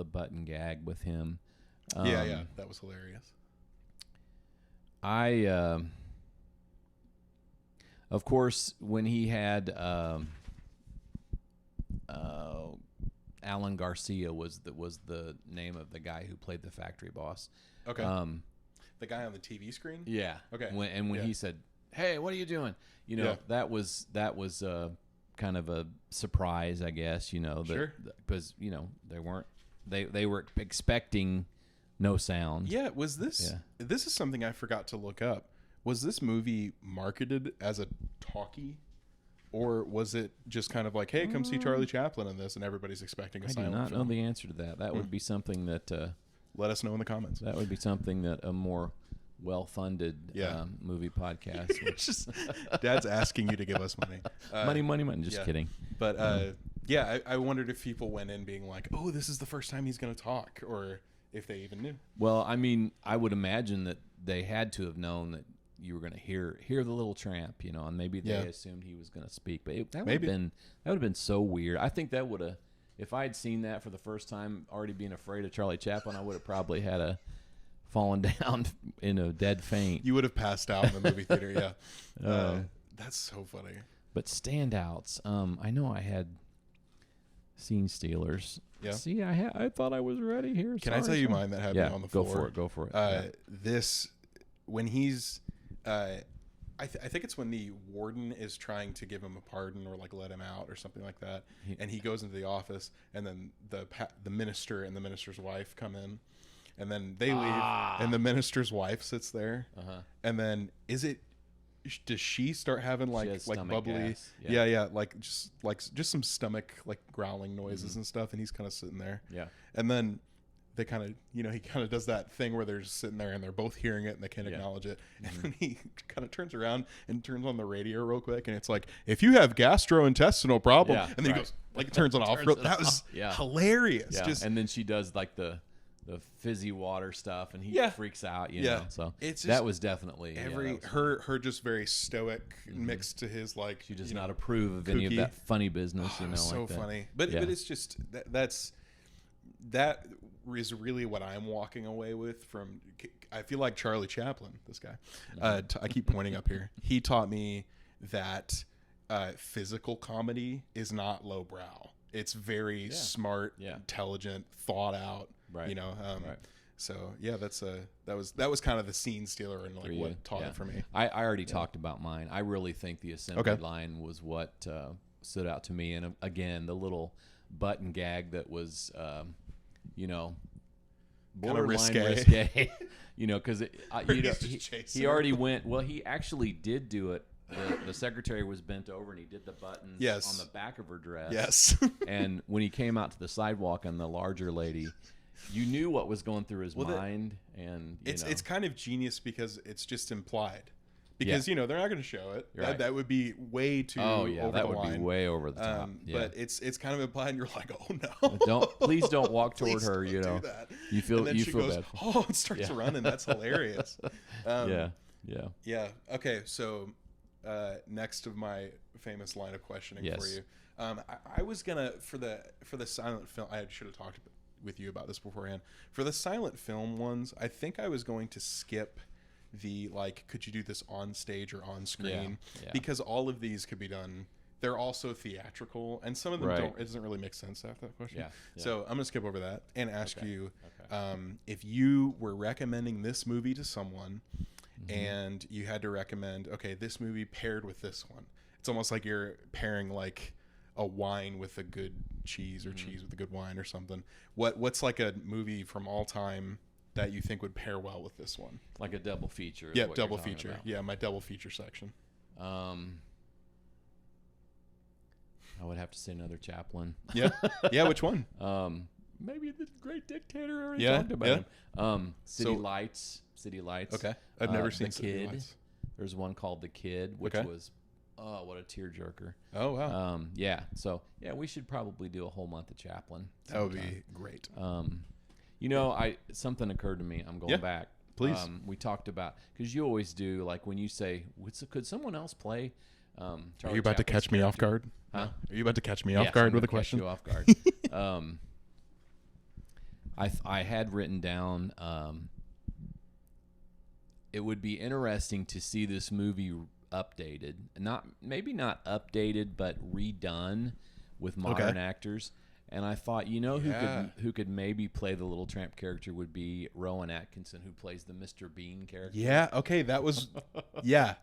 button gag with him. Yeah, that was hilarious. Of course, when he had Alan Garcia was the name of the guy who played the factory boss. Okay. The guy on the TV screen. Yeah. Okay. When he said, "Hey, what are you doing?" That was kind of a surprise, I guess. Sure. Because they were expecting no sound. Yeah. Was this? Yeah. This is something I forgot to look up. Was this movie marketed as a talkie, or was it just kind of like, "Hey, come see Charlie Chaplin in this," and everybody's expecting a silent I do not film? know the answer to that. That would be something that. Let us know in the comments. That would be something that a more well-funded movie podcast. It's just Dad's asking you to give us money. Money. Just kidding. But I wondered if people went in being like, "Oh, this is the first time he's going to talk," or if they even knew. Well, I mean, I would imagine that they had to have known that you were going to hear the little tramp, and maybe they assumed he was going to speak. But that would have been so weird. I think that would have. If I had seen that for the first time, already being afraid of Charlie Chaplin, I would have probably had fallen down in a dead faint. You would have passed out in the movie theater, yeah. That's so funny. But standouts, I know I had scene stealers. Yeah. See, I thought I was ready here. Can I tell you mine that happened on the floor? Go for it. This, when he's, I think it's when the warden is trying to give him a pardon or like let him out or something like that, and he goes into the office, and then the minister and the minister's wife come in, and then they leave, and the minister's wife sits there, and then does she start having like bubbly gas. Yeah, like just some stomach like growling noises and stuff, and he's kind of sitting there, and then they kind of, he kind of does that thing where they're just sitting there and they're both hearing it and they can't acknowledge it. And then he kind of turns around and turns on the radio real quick. And it's like, "If you have gastrointestinal problem," and then he goes, like, turns it off. That was hilarious. Yeah. And then she does like the fizzy water stuff and he freaks out, So that was definitely her just very stoic mixed to his like, she does not approve of kooky. Any of that funny business, so like that. Funny. But it's just that is really what I'm walking away with from. I feel like Charlie Chaplin, this guy. I keep pointing up here. He taught me that physical comedy is not lowbrow. It's very smart, intelligent, thought out. Right. Right. So that was kind of the scene stealer and like what taught it for me. I already talked about mine. I really think the assembly line was what stood out to me. And again, the little button gag that was. Borderline risque. Because he already went. Well, he actually did do it. The secretary was bent over and he did the buttons on the back of her dress. Yes. And when he came out to the sidewalk and the larger lady, you knew what was going through his mind. And it's kind of genius because it's just implied. Because they're not going to show it. Right. That would be way too over the line. That would be way over the top. But it's kind of implied, and you're like, "Oh no!" Please don't walk toward her. Do that. You feel and then she goes, bad. "Oh!" and starts running. That's hilarious. Yeah. Okay, so next of my famous line of questioning for you, I was gonna for the silent film. I should have talked with you about this beforehand. For the silent film ones, I think I was going to skip the could you do this on stage or on screen, because all of these could be done. They're also theatrical, and some of them don't. It doesn't really make sense after that question. So I'm gonna skip over that and ask you if you were recommending this movie to someone and you had to recommend, this movie paired with this one. It's almost like you're pairing like a wine with a good cheese or cheese with a good wine or something. What's like a movie from all time that you think would pair well with this one? Like a double feature. Yeah, double feature. About. Yeah, my double feature section. I would have to say another Chaplin. Yeah, which one? Maybe The Great Dictator. I already talked about him. City Lights. Okay, I've never seen The City Kid. Lights. There's one called The Kid, which was Oh, what a tearjerker. Oh, wow. Yeah. So, yeah, we should probably do a whole month of Chaplin. That would be great. Something occurred to me. I'm going back. Please. We talked about, because you always do, like when you say, could someone else play Are you about to catch me off guard? Huh? Are you about to catch me off guard with a question? You off guard. I had written down, it would be interesting to see this movie updated, maybe not updated, but redone with modern actors. And I thought, who could maybe play the little Tramp character would be Rowan Atkinson, who plays the Mr. Bean character. Yeah. Okay. That was. Yeah.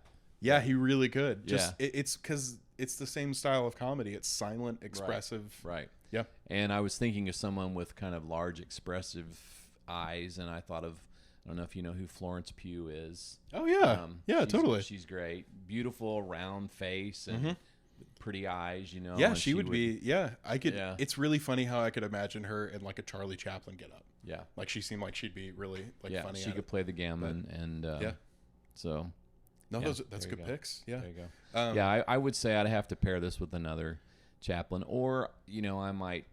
He really could. Just it's because it's the same style of comedy. It's silent, expressive. Right. Yeah. And I was thinking of someone with kind of large, expressive eyes, and I thought of, I don't know if you know who Florence Pugh is. Oh yeah. Totally. She's great, beautiful, round face and pretty eyes. Yeah, she would be. Yeah, I could. Yeah. It's really funny how I could imagine her in like a Charlie Chaplin getup. Yeah, like she seemed like she'd be really funny. Yeah, she could play the gammon, and So. No, that's good picks. Yeah. There you go. I would say I'd have to pair this with another Chaplin, or I might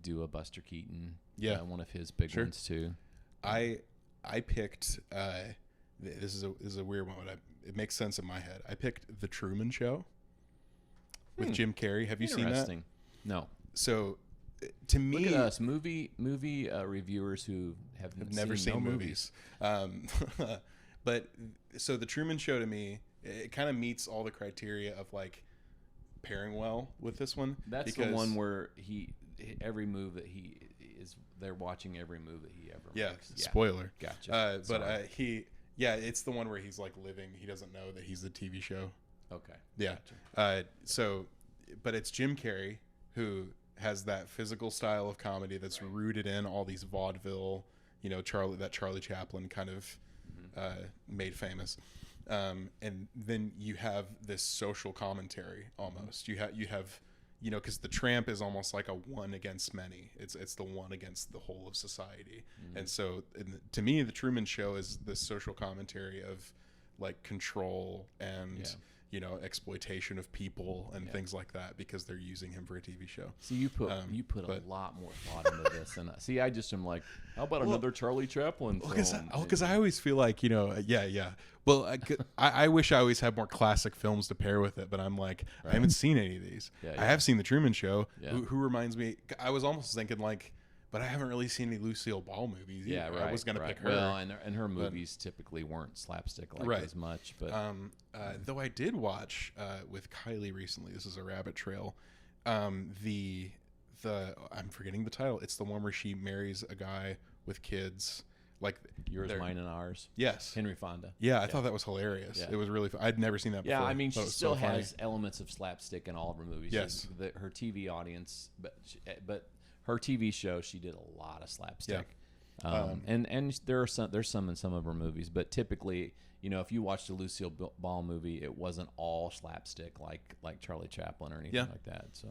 do a Buster Keaton. Yeah, one of his big ones too. I picked. This is a weird one, but it makes sense in my head. I picked The Truman Show with Jim Carrey. Have you seen that? No. So, to me, look at us, movie reviewers who have never seen movies. But so The Truman Show to me, it kind of meets all the criteria of like pairing well with this one. That's the one where every move that they're watching every move that he ever makes. Yeah. Spoiler. Gotcha. But it's the one where he's like living. He doesn't know that he's a TV show. Okay. Yeah. Gotcha. But it's Jim Carrey who has that physical style of comedy that's rooted in all these vaudeville, Charlie Chaplin kind of made famous. And then you have this social commentary almost. You have because the Tramp is almost like a one against many. It's the one against the whole of society. And so to me, The Truman Show is this social commentary of like control and exploitation of people and things like that because they're using him for a TV show. See, you put a lot more thought into this, and see, I just am like, how about another Charlie Chaplin film? Because I always feel like Well, I wish I always had more classic films to pair with it, but I'm like, I haven't seen any of these. I have seen The Truman Show, who reminds me. I was almost thinking like. But I haven't really seen any Lucille Ball movies. Yeah, right. I was going to pick her. Well, and her movies typically weren't slapstick as much. But though I did watch with Kylie recently. This is a rabbit trail. I'm forgetting the title. It's the one where she marries a guy with kids. Like Yours, Mine, and Ours. Yes. Henry Fonda. Yeah, I thought that was hilarious. Yeah. It was really fun. I'd never seen that before. Yeah, I mean, she still has elements of slapstick in all of her movies. Yes. Her TV audience, but her TV show, she did a lot of slapstick. Yeah. And there's some in some of her movies, but typically, if you watched a Lucille Ball movie, it wasn't all slapstick like Charlie Chaplin or anything like that. So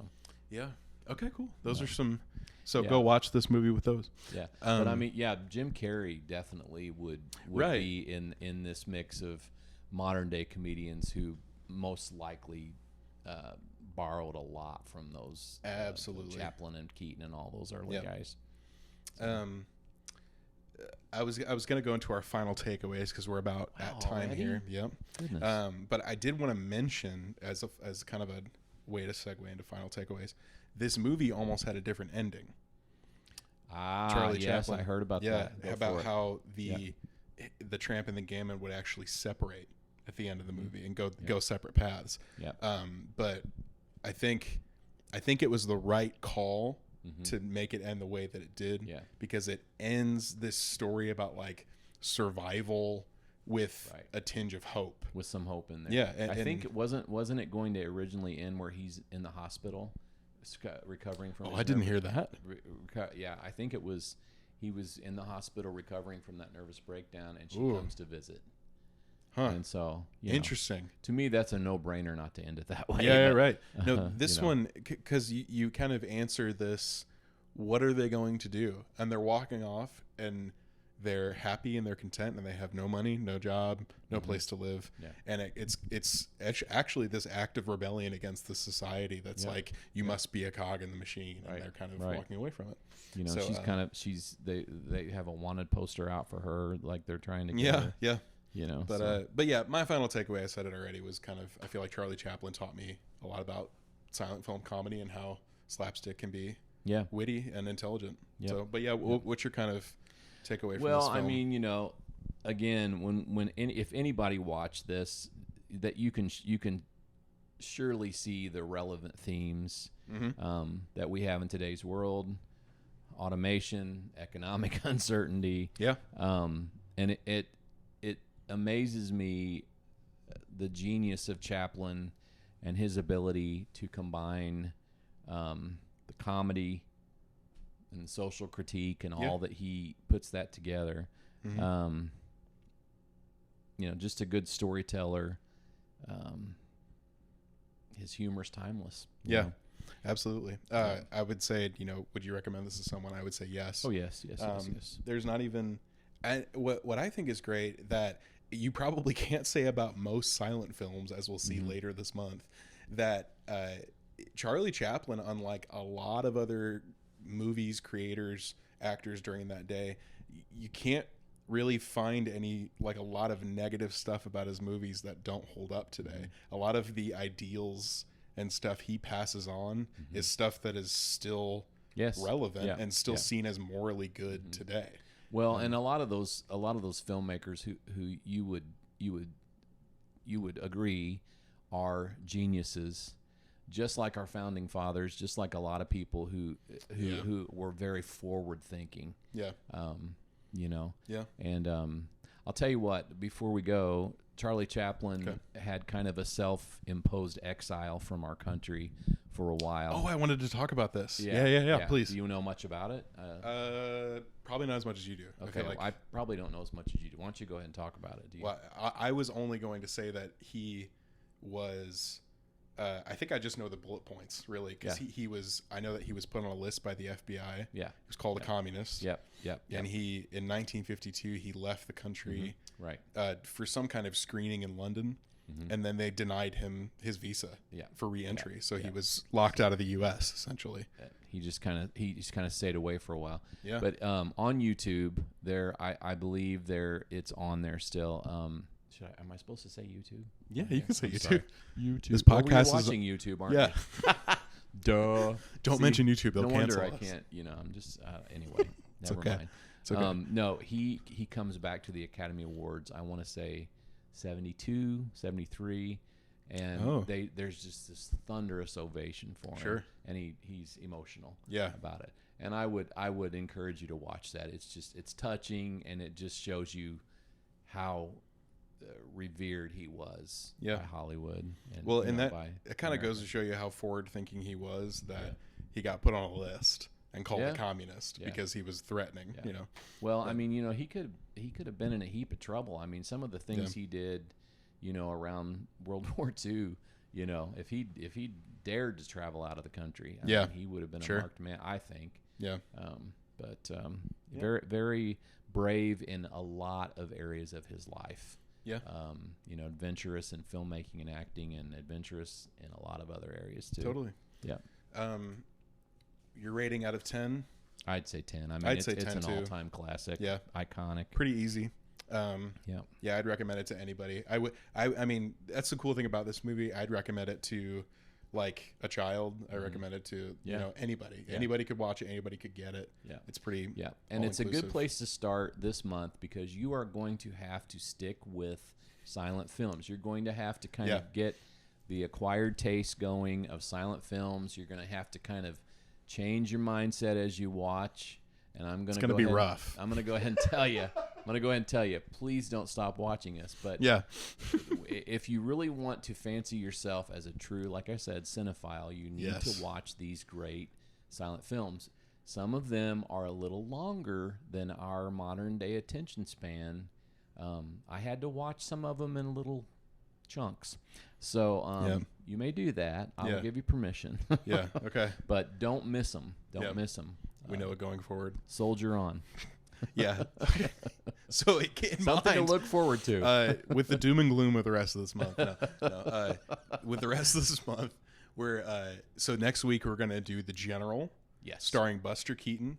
yeah. Okay, cool. Those are some. So go watch this movie with those. Yeah. But I mean, Jim Carrey definitely would be in this mix of modern day comedians who most likely borrowed a lot from those absolutely Chaplin and Keaton and all those early guys. So. I was going to go into our final takeaways because we're about at time already? here. Yep. Goodness. But I did want to mention as kind of a way to segue into final takeaways. This movie almost had a different ending. Charlie Chaplin. I heard about that. About how the Tramp and the Gammon would actually separate at the end of the movie and go separate paths. Yeah. But I think it was the right call to make it end the way that it did. Yeah. Because it ends this story about like survival with a tinge of hope. With some hope in there. Yeah. I think it wasn't it going to originally end where he's in the hospital recovering from I didn't hear that. I think it was he was in the hospital recovering from that nervous breakdown and she comes to visit. Huh. And so, interesting. To me, that's a no-brainer not to end it that way. Yeah, right. No, this one, because you kind of answer this, what are they going to do? And they're walking off, and they're happy and they're content and they have no money, no job, no place to live. Yeah. And it's actually this act of rebellion against the society that's like, you must be a cog in the machine, and they're kind of walking away from it. You know, so, they have a wanted poster out for her, like they're trying to get her. Yeah. You know, but yeah, my final takeaway, I said it already, was kind of, I feel like Charlie Chaplin taught me a lot about silent film comedy and how slapstick can be witty and intelligent. So, but yeah, what's your kind of takeaway from this film? Well, I mean, you know, again, if anybody watched this, that you can surely see the relevant themes that we have in today's world: automation, economic uncertainty. Yeah. And it amazes me the genius of Chaplin and his ability to combine the comedy and social critique and all that he puts that together. You know, just a good storyteller. His humor's timeless. Yeah, absolutely. I would say, you know, would you recommend this to someone? I would say yes. Oh, yes. There's not even... what I think is great that you probably can't say about most silent films, as we'll see later this month, that Charlie Chaplin, unlike a lot of other movies, creators, actors during that day, you can't really find any, like, a lot of negative stuff about his movies that don't hold up today. A lot of the ideals and stuff he passes on is stuff that is still relevant and still seen as morally good today. Well, and a lot of those filmmakers who you would agree are geniuses, just like our founding fathers, just like a lot of people who were very forward thinking. Yeah. You know. Yeah. And I'll tell you what, before we go, Charlie Chaplin had kind of a self-imposed exile from our country for a while. Oh, I wanted to talk about this. Yeah. Please. Do you know much about it? Probably not as much as you do. Okay, I probably don't know as much as you do. Why don't you go ahead and talk about it? Well, I was only going to say that he was... I think I just know the bullet points, really, because he was... I know that he was put on a list by the FBI. Yeah. He was called a communist. Yep. And he, in 1952, he left the country for some kind of screening in London. And then they denied him his visa for re-entry. So he was locked out of the U.S., essentially. He just kind of stayed away for a while. Yeah. But on YouTube, I believe it's on there still. Am I supposed to say YouTube? Yeah, you can say YouTube. Sorry. YouTube. This podcast you're watching YouTube, aren't you? Duh. Don't mention YouTube. They'll cancel us. No wonder I can't. You know, I'm just anyway. Never mind. It's okay. No, he comes back to the Academy Awards. I want to say 72, 73, and there's just this thunderous ovation for him. Sure. And he's emotional. About it. And I would encourage you to watch that. It's touching, and it just shows you how revered he was by Hollywood. And, it kind of goes to show you how forward thinking he was, that he got put on a list and called a communist because he was threatening. You know. Well, I mean, you know, he could have been in a heap of trouble. I mean, some of the things he did, you know, around World War II, you know, if he dared to travel out of the country, I mean, he would have been a marked man, I think. Yeah. Very, very brave in a lot of areas of his life. Yeah. You know, adventurous in filmmaking and acting, and adventurous in a lot of other areas too. Totally. Yeah. Your rating out of 10? I'd say 10. I mean, it's an all-time classic. Yeah. Iconic. Pretty easy. Yeah, I'd recommend it to anybody. I mean, that's the cool thing about this movie. I'd recommend it to, like, a child. I recommend it to you know, anybody. Anybody could watch it. Anybody could get it. Yeah, it's pretty. Yeah, and it's a good place to start this month, because you are going to have to stick with silent films. You're going to have to kind of get the acquired taste going of silent films. You're going to have to kind of change your mindset as you watch. And it's going to be rough. I'm going to go ahead and tell you. Please don't stop watching us. But if you really want to fancy yourself as a true, like I said, cinephile, you need to watch these great silent films. Some of them are a little longer than our modern day attention span. I had to watch some of them in little chunks. So you may do that. I'll give you permission. Okay. But don't miss them. Don't miss them. We know it going forward. Soldier on. Yeah. So in Something mind, to look forward to. With the doom and gloom of the rest of this month. With the rest of this month, so next week we're gonna do The General, Yes. starring Buster Keaton,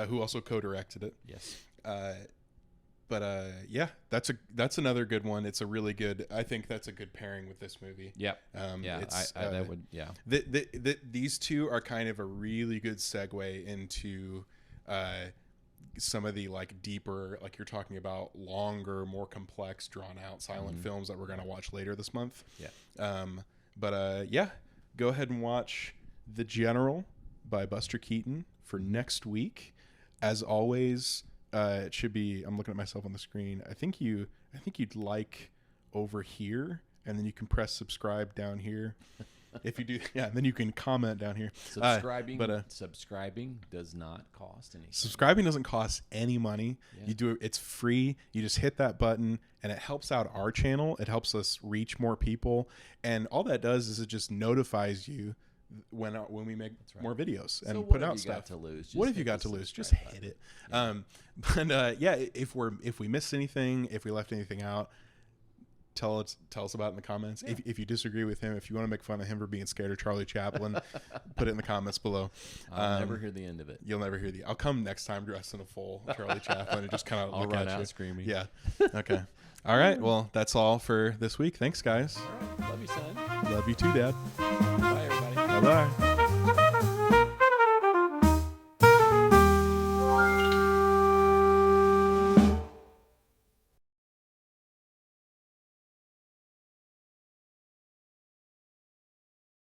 who also co-directed it. Yes. Yeah, that's another good one. It's a really good. I think that's a good pairing with this movie. Yep. That would. Yeah. These two are kind of a really good segue into some of the like deeper, like you're talking about, longer, more complex, drawn out silent films that we're gonna watch later this month. Yeah. Go ahead and watch The General by Buster Keaton for next week. As always, it should be. I'm looking at myself on the screen. I think you'd like over here, and then you can press subscribe down here. If you do, and then you can comment down here. Subscribing does not cost anything. Subscribing doesn't cost any money. Yeah. You do it; it's free. You just hit that button, and it helps out our channel. It helps us reach more people, and all that does is it just notifies you when we make more videos and put out stuff. What have you got to lose? Just hit it. Yeah. If we missed anything, if we left anything out, tell us about it in the comments. Yeah. If you disagree with him, if you want to make fun of him for being scared of Charlie Chaplin, put it in the comments below. I'll never hear the end of it. You'll never hear I'll come next time dressed in a full Charlie Chaplin and just kind of look run at out you screaming. Yeah. Okay. All right. Well, that's all for this week. Thanks, guys. All right. Love you, son. Love you too, Dad. Bye, everybody. Bye-bye.